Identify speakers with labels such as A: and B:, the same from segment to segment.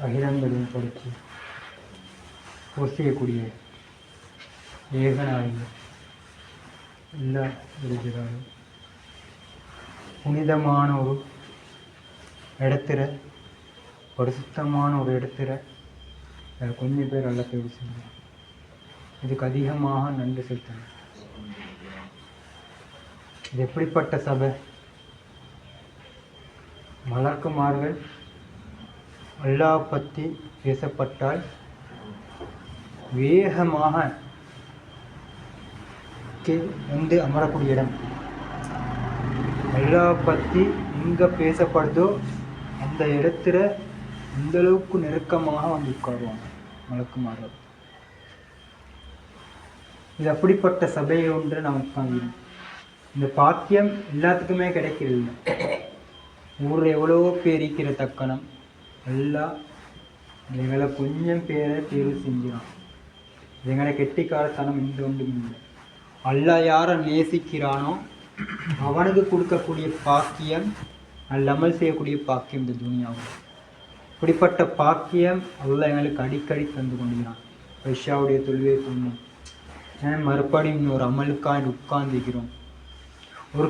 A: அகிலங்களையும் படித்து பொசியக்கூடிய ஏகனாக எல்லா இருக்கிறாரும் புனிதமான ஒரு இடத்துல பரிசுத்தமான ஒரு இடத்துல கொஞ்சம் பேர் நல்லா தேடி செஞ்சோம். இதுக்கு அதிகமாக நன்றி செலுத்தணும். இது எப்படிப்பட்ட சபை? மலக்குமார்கள் அல்லாஹ் பற்றி பேசப்பட்டால் வேகமாக வந்து அமரக்கூடிய இடம். அல்லாஹ் பற்றி எங்கே பேசப்படுதோ அந்த இடத்துல இந்த அளவுக்கு நெருக்கமாக வந்து உட்காருவாங்க மலக்குமார்கள். இது அப்படிப்பட்ட சபையை ஒன்று நான் உட்கார்ந்தேன். இந்த பாக்கியம் எல்லாத்துக்குமே கிடைக்கிறது. ஊரில் எவ்வளவோ பேர் இருக்கிற தக்கணம் எல்லாம் எங்களை கொஞ்சம் பேரை தேர்வு செஞ்சிடான். எங்களை கெட்டிக்காரத்தனம் இந்த ஒன்றும் இல்லை. அல்லாஹ் யாரை நேசிக்கிறானோ அவனுக்கு கொடுக்கக்கூடிய பாக்கியம் அல்லாமல் செய்யக்கூடிய பாக்கியம் இந்த துனியாவில். இப்படிப்பட்ட பாக்கியம் அல்லாஹ் எங்களுக்கு அடிக்கடி தந்து கொண்டிருக்கிறான். ஐஷாவுடைய தொழுவை சொன்னோம். மறுபடியும் இன்னொரு அமலுக்காக உட்கார்ந்துக்கிறோம். ஒரு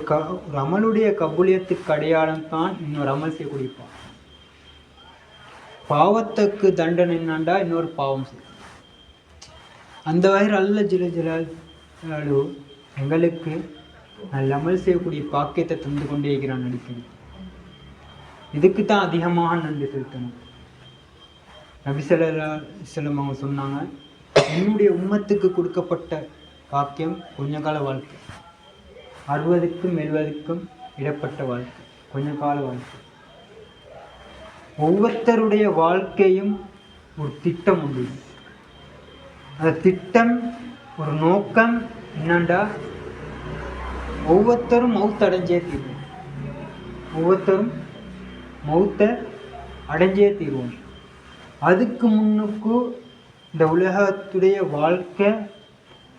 A: அமலுடைய கபூலியத்துக்கு அடையாளம் தான் இன்னொரு அமல் செய்யக்கூடிய பாவத்துக்கு தண்டனை என்னண்டா இன்னொரு பாவம் செய்யும். அந்த வகையில் அல்ல ஜிலஜிலாலு எங்களுக்கு நல்ல அமல் செய்யக்கூடிய பாக்கியத்தை தந்து கொண்டே இருக்கிறான் அடிக்கடி. இதுக்கு தான் அதிகமாக நன்றி செலுத்தணும். நபி ஸல்லல்லாஹு அலைஹி வஸல்லம் அவங்க சொன்னாங்க, என்னுடைய உம்மத்துக்கு கொடுக்கப்பட்ட பாக்கியம் கொஞ்ச கால வாழ்க்கை, 60க்கும் 70க்கும் இடப்பட்ட வாழ்க்கை, கொஞ்ச கால வாழ்க்கை. ஒவ்வொருத்தருடைய வாழ்க்கையும் ஒரு திட்டம் உண்டு. அந்த திட்டம் ஒரு நோக்கம் என்னண்டா ஒவ்வொருத்தரும் மௌத்த அடைஞ்சே தீர்வோம். ஒவ்வொருத்தரும் மௌத்த அடைஞ்சே தீர்வோம். அதுக்கு முன்னுக்கு இந்த உலகத்துடைய வாழ்க்கை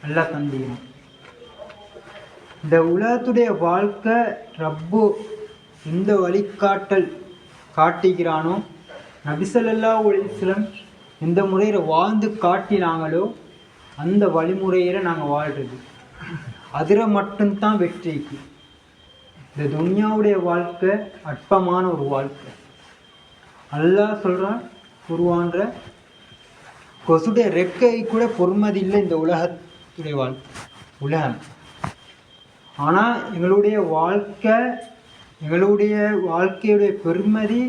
A: எல்லாம் தந்திடும். இந்த உலகத்துடைய வாழ்க்கை ரப்பு இந்த வழிகாட்டல் காட்டுகிறானோ, நபி ஸல்லல்லாஹு அலைஹி வஸல்லம் எந்த முறையில் வாழ்ந்து காட்டினாங்களோ அந்த வழிமுறையில் நாங்கள் வாழ்கிறது. அதில் மட்டும்தான் வெற்றிக்கு. இந்த துன்யாவுடைய வாழ்க்கை அற்பமான ஒரு வாழ்க்கை. அல்லாஹ் சொல்கிறான் குர்ஆன்ல, கொசுடைய ரெக்கை கூட பொறுமதி இல்லை இந்த உலகத்துடைய வாழ்க்கை உலகம். ஆனால் எங்களுடைய வாழ்க்கையுடைய பெருமதி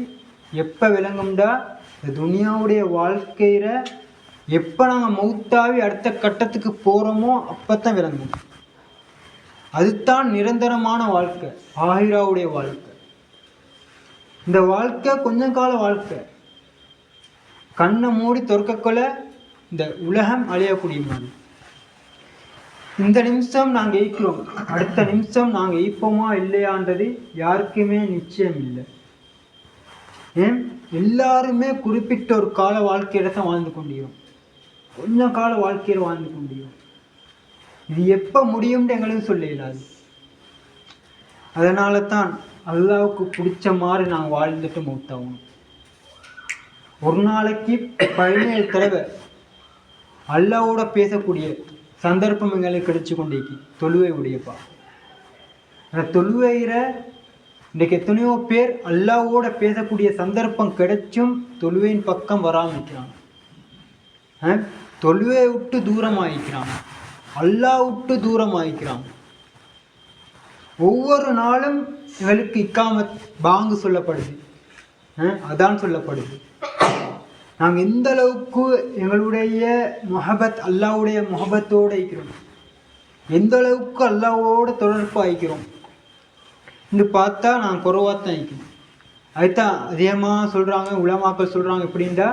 A: எப்போ விளங்கும்டா, இந்த துனியாவுடைய வாழ்க்கையில் எப்போ நாங்கள் மௌத்தாவி அடுத்த கட்டத்துக்கு போகிறோமோ அப்போ தான் விளங்கும். அதுதான் நிரந்தரமான வாழ்க்கை, ஆஹிராவுடைய வாழ்க்கை. இந்த வாழ்க்கை கொஞ்ச கால வாழ்க்கை. கண்ணை மூடி திறக்கக்குள்ள இந்த உலகம் அழியக்கூடிய மாதிரி. இந்த நிமிஷம் நாங்கள் ஈக்கிறோம், அடுத்த நிமிஷம் நாங்கள் ஈப்போமா இல்லையான்றது யாருக்குமே நிச்சயம் இல்லை. ஏன் எல்லாருமே குறிப்பிட்ட ஒரு கால வாழ்க்கையில தான் வாழ்ந்து கொண்டிருக்கிறோம். கொஞ்சம் கால வாழ்க்கையில் வாழ்ந்து கொண்டிருக்கிறோம். இது எப்போ முடியும்னு எங்களுக்கு சொல்ல இயலாது. அதனால தான் அல்லாவுக்கு பிடிச்ச மாதிரி நாங்கள் வாழ்ந்துட்டு மௌத்தாகணும். ஒரு நாளைக்கு 17 தடவை அல்லாவோட பேசக்கூடிய சந்தர்ப்பம் எங்களுக்கு கிடைச்சி கொண்டேக்கு தொழுவை உடையப்பா. அந்த தொழுவையில இன்றைக்கு எத்தனையோ பேர் அல்லாவோட பேசக்கூடிய சந்தர்ப்பம் கிடைச்சும் தொழுவையின் பக்கம் வராமல் இருக்கிறாங்க. தொழுவையை விட்டு தூரமாகிக்கிறாங்க, அல்லாஹ் விட்டு தூரமாகிக்கிறாங்க. ஒவ்வொரு நாளும் எங்களுக்கு இக்காமத் பாங்கு சொல்லப்படுது, அதான் சொல்லப்படுது. நாங்கள் எந்த அளவுக்கு எங்களுடைய முஹபத் அல்லாவுடைய முஹபத்தோடு இருக்கிறோம், எந்த அளவுக்கு அல்லாவோட தொடர்பு ஆகிக்கிறோம் என்று பார்த்தா நான் குறைவாக தான் ஆகிக்கிறோம். அதுதான் அதிகமாக சொல்கிறாங்க உலமாக்கள் சொல்கிறாங்க. எப்படின்னா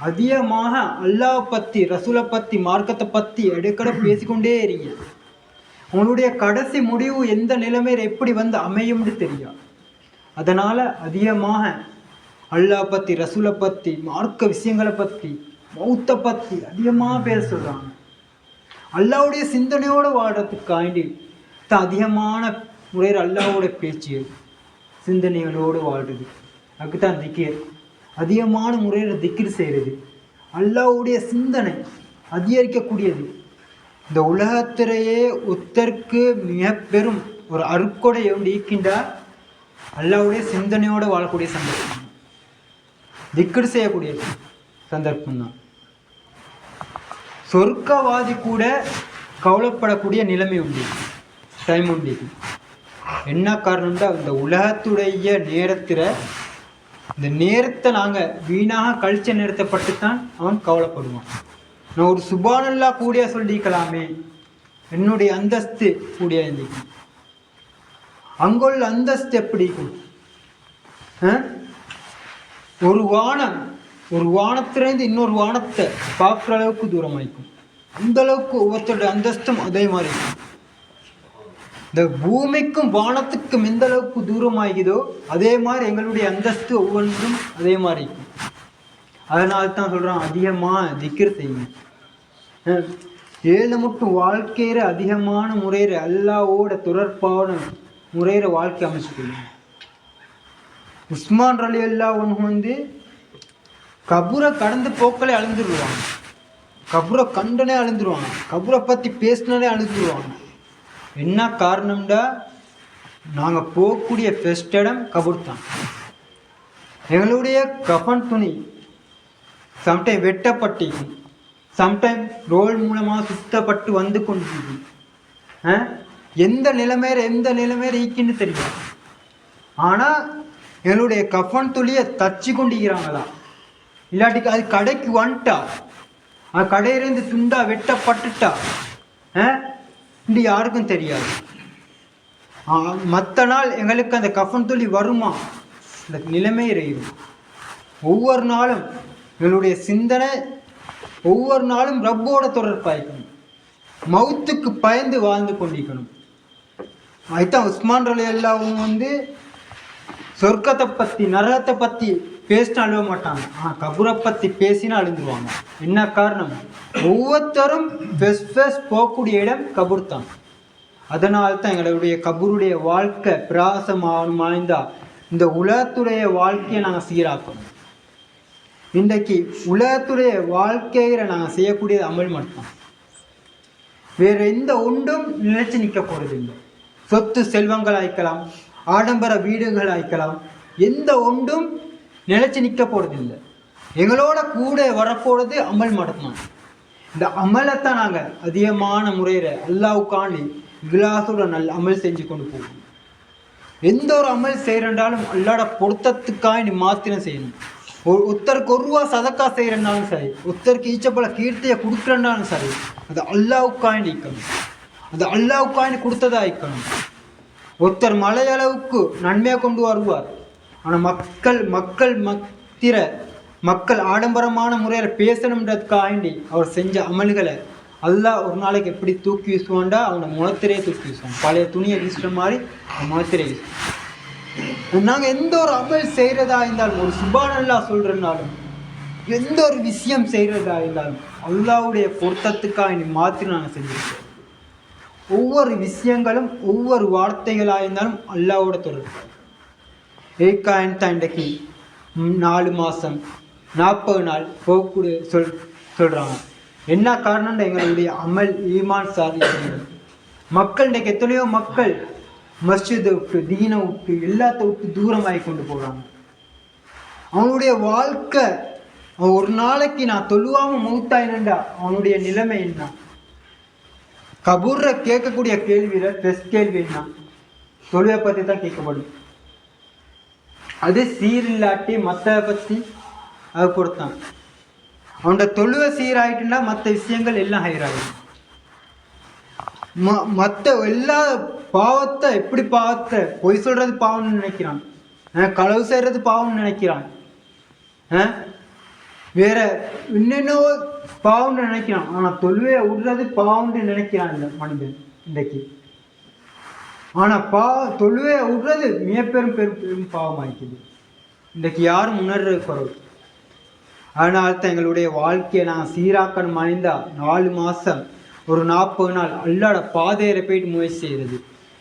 A: அதிகமாக அல்லாவை பற்றி ரசூலை பற்றி மார்க்கத்தை பற்றி இடைக்கட பேசிக்கொண்டே இருங்க. உங்களுடைய கடைசி முடிவு எந்த நிலைமையில் எப்படி வந்து அமையும்னு தெரியும். அதனால் அதிகமாக அல்லாஹ் பற்றி ரசூலை பற்றி மார்க்க விஷயங்களை பற்றி மௌத்தை பற்றி அதிகமாக பேச சொல்கிறாங்க. அல்லாவுடைய சிந்தனையோடு வாழ்கிறதுக்காண்டி தான் அதிகமான முறையில் அல்லாவோட பேச்சு சிந்தனைகளோடு வாழ்கிறது. அதுக்கு தான் திக்கீர். அதிகமான முறையில் திக்ர் செய்கிறது, அல்லாஹ்வுடைய சிந்தனை அதிகரிக்கக்கூடியது. இந்த உலகத்திலேயே ஒருத்தருக்கு மிக பெரும் ஒரு அருட்கொடை எப்படி இருக்கின்றார், அல்லாஹ்வுடைய சிந்தனையோடு வாழக்கூடிய சந்தர்ப்பம், திக்ர் செய்யக்கூடிய சந்தர்ப்பம் தான். சொர்க்கவாதி கூட கவலைப்படக்கூடிய நிலைமை உண்டு, டைம் உண்டு. என்ன காரணம்னா இந்த உலகத்துடைய நேரத்தில் இந்த நேரத்தை நாங்கள் வீணாக கழிச்ச நேரத்தை பட்டுத்தான் அவன் கவலைப்படுவான். நான் ஒரு சுபானல்லா கூடிய சொல்லிக்கலாமே, என்னுடைய அந்தஸ்து கூடிய இருந்திக்கும். அங்குள்ள அந்தஸ்து எப்படி இருக்கும்? ஒரு வானத்திலேருந்து இன்னொரு வானத்தை பார்க்குற அளவுக்கு தூரமாயிருக்கும். அந்த அளவுக்கு ஒவ்வொருத்தருடைய அந்தஸ்தும் அதே மாதிரி இருக்கும். இந்த பூமிக்கும் வானத்துக்கும் எந்த அளவுக்கு தூரமாகிதோ அதே மாதிரி எங்களுடைய அந்தஸ்து ஒவ்வொன்றும் அதே மாதிரி இருக்கும். அதனால தான் சொல்கிறான், அதிகமாக திக்ர் செய்யுங்க. ஏழு மட்டும் வாழ்க்கையில அதிகமான முறையில் அல்லாஹ்வோட தொடர்பான முறையில் வாழ்க்கை அமைச்சுக்கொள்ளுங்க. உஸ்மான் ரலியல்லாஹு அன்ஹு கபூரை கடந்து போக்களே அழுந்துருவாங்க, கபூரை கண்டனே அழுந்துருவாங்க, கபூரை பற்றி பேசினே அழுந்துருவாங்க. என்ன காரணம்டா, நாங்கள் போகக்கூடிய ஃபர்ஸ்ட் இடம் கபூர் தான். எங்களுடைய கஃன் துணி சம்டைம் வெட்டப்பட்டிருக்கும், சம்டைம் ரோல் மூலமாக சுத்தப்பட்டு வந்து கொண்டிருக்கும். எந்த நிலைமையில ஈக்கின்னு தெரியும். ஆனால் எங்களுடைய கஃன் துளியை தச்சு கொண்டிருக்கிறாங்களா, இல்லாட்டிக்கு அது கடைக்கு வந்துட்டா, அது கடையிலேருந்து துண்டா வெட்டப்பட்டுட்டா இப்படி யாருக்கும் தெரியாது. மற்ற நாள் எங்களுக்கு அந்த கஃன் துளி வருமா, அந்த நிலைமை இருக்கும். ஒவ்வொரு நாளும் எங்களுடைய சிந்தனை ஒவ்வொரு நாளும் ரப்போட தொடர்பாய்க்கணும், மவுத்துக்கு பயந்து வாழ்ந்து கொண்டிருக்கணும். அதுதான் உஸ்மான் ரலியல்லாஹு சொர்க்கத்தை பற்றி நரகத்தை பற்றி பேசினா அழுவ மாட்டாங்க, கபூரை பற்றி பேசினா அழுந்துருவாங்க. என்ன காரணம், ஒவ்வொருத்தரும் போகக்கூடிய இடம் கபூர் தான். அதனால்தான் எங்களுடைய கபூருடைய வாழ்க்கை பிரகாசமாய்ந்தா இந்த உலகத்துடைய வாழ்க்கையை நாங்கள் சீராக்கணும். இன்றைக்கு உலகத்துடைய வாழ்க்கையில நாங்கள் செய்யக்கூடியது அமல் மட்டும், வேற எந்த ஒன்றும் நிலைச்சு நிற்க போறது இல்லை. சொத்து செல்வங்கள் ஆய்க்கலாம், ஆடம்பர வீடுகள் ஆய்க்கலாம், எந்த ஒன்றும் நிலைச்சு நிற்க போறதில்லை. எங்களோட கூட வரப்போறது அமல் மட்டும்தான். இந்த அமலைத்தான் நாங்கள் அதிகமான முறையில் அல்லாஹ்வுக்காண்டி இக்லாஸோட நல்ல அமல் செஞ்சு கொண்டு போகணும். எந்த ஒரு அமல் செய்யறண்டாலும் அல்லாஹ்வோட பொருத்தத்துக்காண்டி மாத்திரம் செய்யணும். ஒருத்தருக்கு ஒரு ரூபா சதக்கா செய்யறனாலும் சரி, ஒருத்தருக்கு ஈச்சப்பல கீர்த்தியை கொடுக்குறனாலும் சரி, அது அல்லாஹ்வுக்காண்டி இருக்கணும், அது அல்லாஹ்வுக்காண்டி கொடுத்ததா இருக்கணும். ஒருத்தர் மலையளவுக்கு நன்மையை கொண்டு வருவார், ஆனால் மக்கள் ஆடம்பரமான முறையில் பேசணுன்றதுக்காண்டி அவர் செஞ்ச அமல்களை அல்லாஹ் ஒரு நாளைக்கு எப்படி தூக்கி வீசுவான்டா, அவனை முகத்திலே தூக்கி வீசுவான். பழைய துணியை வீசுகிற மாதிரி அவன் முகத்திலே வீசுவான். நாங்கள் எந்த ஒரு அமல் செய்கிறதா இருந்தாலும், ஒரு சுப்ஹானல்லாஹ் சொல்கிறனாலும், எந்த ஒரு விஷயம் செய்கிறதா இருந்தாலும் அல்லாஹ்வுடைய பொருத்தத்துக்காக மாற்றி நாங்கள் செஞ்சுருக்கோம். ஒவ்வொரு விஷயங்களும் ஒவ்வொரு வார்த்தைகளாக இருந்தாலும் அல்லாஹ்வோட தொடர்பு. ஏக்காயன் தான் இன்றைக்கு 4 மாதம் 40 நாள் போகக்கூடிய சொல்கிறாங்க. என்ன காரணம்னா எங்களுடைய அமல் ஈமான் சாதி மக்கள் இன்றைக்கு எத்தனையோ மக்கள் மஸ்ஜிதை விட்டு தீனை விட்டு எல்லாத்த விட்டு தூரமாகி கொண்டு போகிறாங்க. அவனுடைய வாழ்க்கை, அவன் ஒரு நாளைக்கு நான் தொழுவாமல் மௌத்தாயினண்டா அவனுடைய நிலைமை என்ன? கபூர்ல கேட்கக்கூடிய கேள்வியில் பெஸ்ட் கேள்வி என்ன? தொழுவை பற்றி தான் கேட்கப்படும். அது சீரில்லாட்டி மற்ற பற்றி அதை பொறுத்தான். அவனோட தொழுவை சீராயிட்டுன்னா மற்ற விஷயங்கள் எல்லாம் ஹைராகும். மற்ற எல்லா பாவத்தை எப்படி பாவத்தை பொய் சொல்றது பாவம்னு நினைக்கிறான், களவு செய்யறது பாவம்னு நினைக்கிறான், வேற இன்னென்னோ பாவம்னு நினைக்கிறான். ஆனால் தொழுவையை விடுறது பாவம்னு நினைக்கிறான் இந்த மனிதன் இன்றைக்கு. ஆனால் தொழுவையை விடுறது மிகப்பெரும் பெரும் பாவமாயிக்குது. இன்றைக்கு யாரும் உணர்றது குறவு. அதனால்தான் எங்களுடைய வாழ்க்கையை நாங்கள் சீராக்கணும் அணிந்தா 4 மாதம் ஒரு 40 நாள் அல்லாட பாதையில போயிட்டு முயற்சி செய்கிறது,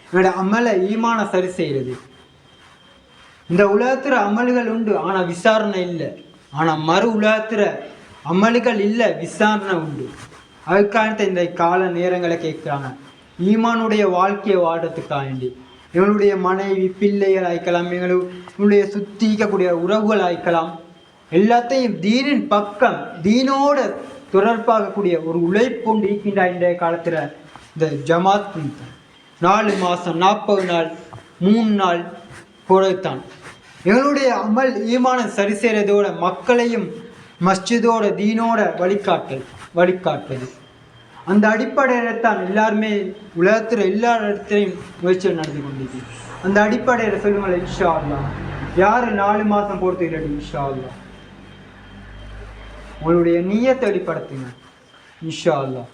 A: என்னோட அமலை ஈமான சரி செய்கிறது. இந்த உலகத்தில் அமல்கள் உண்டு, ஆனால் விசாரணை இல்லை. ஆனால் மறு உலகத்தில் அமல்கள் இல்லை, விசாரணை உண்டு. அதுக்காக இந்த கால நேரங்களை கேட்குறாங்க. ஈமானுடைய வாழ்க்கையை வாழ்றதுக்காக வேண்டி எங்களுடைய மனைவி பிள்ளைகள் ஆய்க்கலாம், எங்களுடைய சுத்திக்கக்கூடிய உறவுகள் ஆய்க்கலாம், எல்லாத்தையும் தீனின் பக்கம் தீனோட தொடர்பாகக்கூடிய ஒரு உழைப்புண்டு இருக்கின்ற இன்றைய காலத்தில் இந்த ஜமாத் 4 மாதம் 40 நாள் 3 நாள் போலத்தான் எங்களுடைய அமல் ஈமானம் சரி செய்கிறதோட மக்களையும் மஸ்ஜிதோட தீனோட வழிகாட்டுது. அந்த அடிப்படையில் தான் எல்லாருமே உலகத்தில் எல்லா இடத்துலையும் முயற்சிகள் நடந்து கொண்டிருக்கு. அந்த அடிப்படையில் சொல்லுங்களேன், இன்ஷா அல்லாஹ் யார் 4 மாதம் போகிறது இல்லை, இன்ஷா அல்லாஹ் உங்களுடைய நியத்தை வெளிப்படுத்துங்க, இன்ஷா அல்லாஹ்.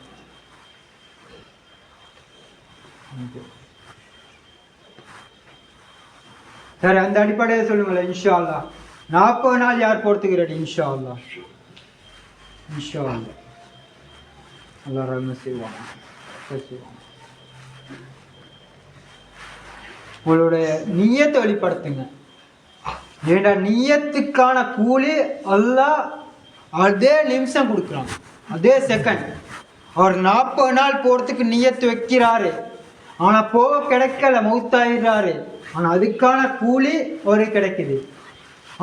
A: சரி, அந்த அடிப்படையில் சொல்லுங்களேன், இன்ஷா அல்லாஹ் 40 நாள் யார் போகிறதுக்கு ரெடி, இன்ஷா அல்லாஹ். இன்ஷா அல்லாஹ் அல்லாஹ் ரஹ்மத் செய்வாங்க. உங்களுடைய நியத்தை வெளிப்படுத்துங்க. ஏண்டா நியத்துக்கான கூலி அல்லாஹ் அதே நிமிஷம் கொடுக்குறாங்க, அதே செகண்ட். அவர் 40 நாள் போகிறதுக்கு நியத்து வைக்கிறாரு, ஆனால் போக கிடைக்கல, மௌத்தாயிடுறாரு. ஆனால் அதுக்கான கூலி அவருக்கு கிடைக்குது.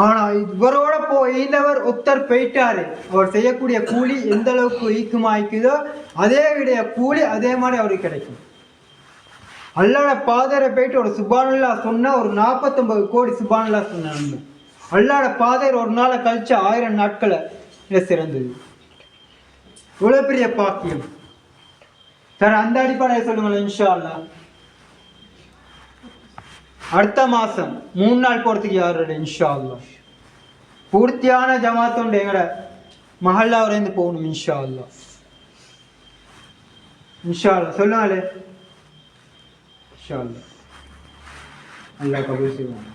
A: ஆனால் இவரோட போயிந்தவர் ஒருத்தர் போயிட்டாரு, அவர் செய்யக்கூடிய கூலி எந்த அளவுக்கு ஈக்குமாய்க்குதோ அதே விடைய கூலி அதே மாதிரி அவருக்கு கிடைக்கும். அல்லாட பாதரை போயிட்டு ஒரு சுபானுல்லா சொன்ன ஒரு 49 கோடி சுபானுல்லா சொன்னாங்க. அல்லாட பாதர் ஒரு நாளை கழிச்சு 1000 நாட்களை சிறந்தது. இவ்வளவு பெரிய பாக்கியம். சார், அந்த அடிப்படையை சொல்லுங்களேன், இன்ஷா அல்லாஹ் அடுத்த மாதம் 3 நாள் போகிறதுக்கு யாரோட, இன்ஷா அல்லாஹ் பூர்த்தியான ஜமாத்தோண்டு எங்கட மஹல்லா வரைந்து போகணும், இன்ஷா அல்லாஹ். இன்ஷா அல்லாஹ் சொல்லுங்களே, இன்ஷா அல்லாஹ் அல்லாஹ் கபூல் செய்வாங்க.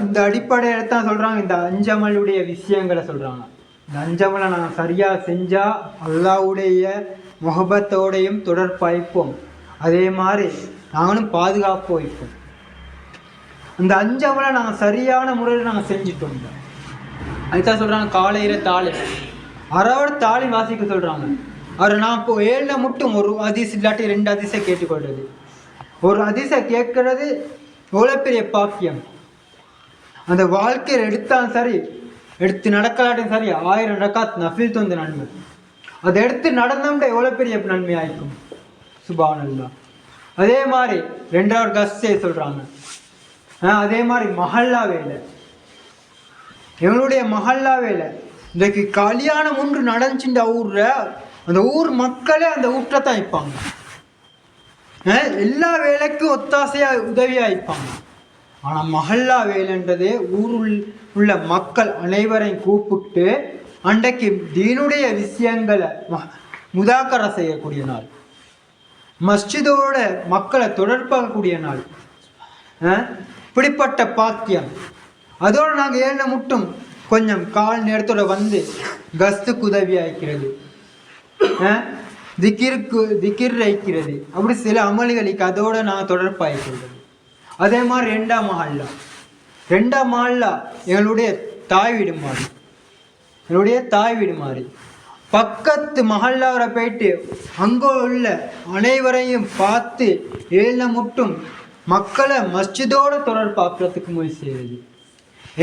A: இந்த அடிப்படையில தான் சொல்றாங்க, இந்த 5 அமலுடைய விஷயங்களை சொல்றாங்க. இந்த 5 அமலை நாங்கள் சரியா செஞ்சா அல்லாஹ்வுடைய முஹப்பத்தோடையும் தொடர்பாய்ப்போம், அதே மாதிரி நாங்களும் பாதுகாப்பு வைப்போம். அந்த 5 அமலை நாங்கள் சரியான முறையில் நாங்கள் செஞ்சுட்டோம். அதுதான் சொல்றாங்க, காலையில் தாலி அறவோட தாலி வாசிக்க சொல்றாங்க. அவர் நான் இப்போ 7 மட்டும் ஒரு அதிச இல்லாட்டி 2 அதிசை கேட்டுக்கொள்றது, ஒரு அதிசை கேட்கறது எவ்வளோ பெரிய பாக்கியம். அந்த வாழ்க்கையில் எடுத்தாலும் சரி, எடுத்து நடக்கலாட்டும் சரி, 1000 ரக்காத் நஃபில் தந்த நன்மை. அதை எடுத்து நடந்தோம்னா எவ்வளோ பெரிய நன்மை ஆயிக்கும். சுப்ஹானல்லாஹ். அதே மாதிரி 2வது கஸ்ஸே சொல்கிறாங்க. அதே மாதிரி மஹல்லா வேலை, எங்களுடைய மஹல்லா வேலை. இன்றைக்கு கல்யாணம் ஒன்று நடந்துச்சுன்ற ஊரில் அந்த ஊர் மக்களே அந்த ஊற்றை தான் வைப்பாங்க. எல்லா வேலைக்கும் ஒத்தாசையாக உதவியாக வைப்பாங்க. ஆனால் மஹல்லா வேலைன்றதே ஊருள் உள்ள மக்கள் அனைவரையும் கூப்பிட்டு அன்றைக்கு தீனுடைய விஷயங்களை முதாக்கரை செய்யக்கூடிய நாள், மஸ்ஜிதோட மக்களை தொடர்பாகக்கூடிய நாள். இப்படிப்பட்ட பாக்கியம். அதோடு நாங்கள் 7 மட்டும் கொஞ்சம் கால் நேரத்தோட வந்து கஸ்துக்கு உதவி ஆயிக்கிறது, திக்கிர் வைக்கிறது, அப்படி சில அமல்களுக்கு அதோடு நாங்கள் தொடர்பாய்க்கிறது. அதே மாதிரி 2ஆம் மஹல்லா எங்களுடைய தாய் வீடு மாதிரி, என்னுடைய தாய் வீடு மாதிரி. பக்கத்து மஹல்லாவரை போயிட்டு அங்கே உள்ள அனைவரையும் பார்த்து 7 மட்டும் மக்களை மஸ்ஜிதோடு தொடர்பாக்குறதுக்கு முயற்சி செய்யுது.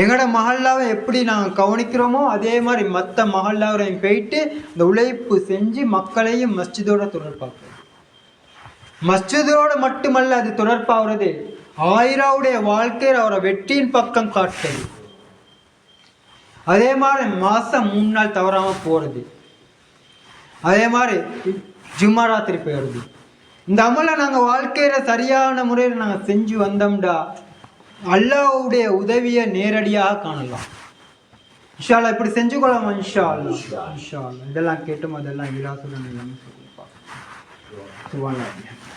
A: எங்களோட மஹல்லாவை எப்படி நாங்கள் கவனிக்கிறோமோ அதே மாதிரி மற்ற மஹல்லாவரையும் போயிட்டு இந்த உழைப்பு செஞ்சு மக்களையும் மஸ்ஜிதோட தொடர்பாக்குறது. மஸ்ஜிதோடு மட்டுமல்ல அது தொடர்பாகிறது, ஆயிராவுடைய வாழ்க்கையில் அவரை வெற்றியின் பக்கம் காட்டுறது. அதே மாதிரி மாதம் 3 நாள் தவறாமல் போகிறது. அதே மாதிரி ஜும்மாராத்திரி போயிடுது. இந்த அமலை நாங்கள் வாழ்க்கையில் சரியான முறையில் நாங்கள் செஞ்சு வந்தோம்டா அல்லாஹ்வுடைய உதவியை நேரடியாக காணலாம். இன்ஷா அல்லாஹ் இப்படி செஞ்சு கொள்ளலாம். இன்ஷா அல்லாஹ் இதெல்லாம் கேட்டோம், அதெல்லாம் விலாசுடன் எல்லாமே சொல்லியிருப்பாங்க. சுப்ஹானல்லாஹ்.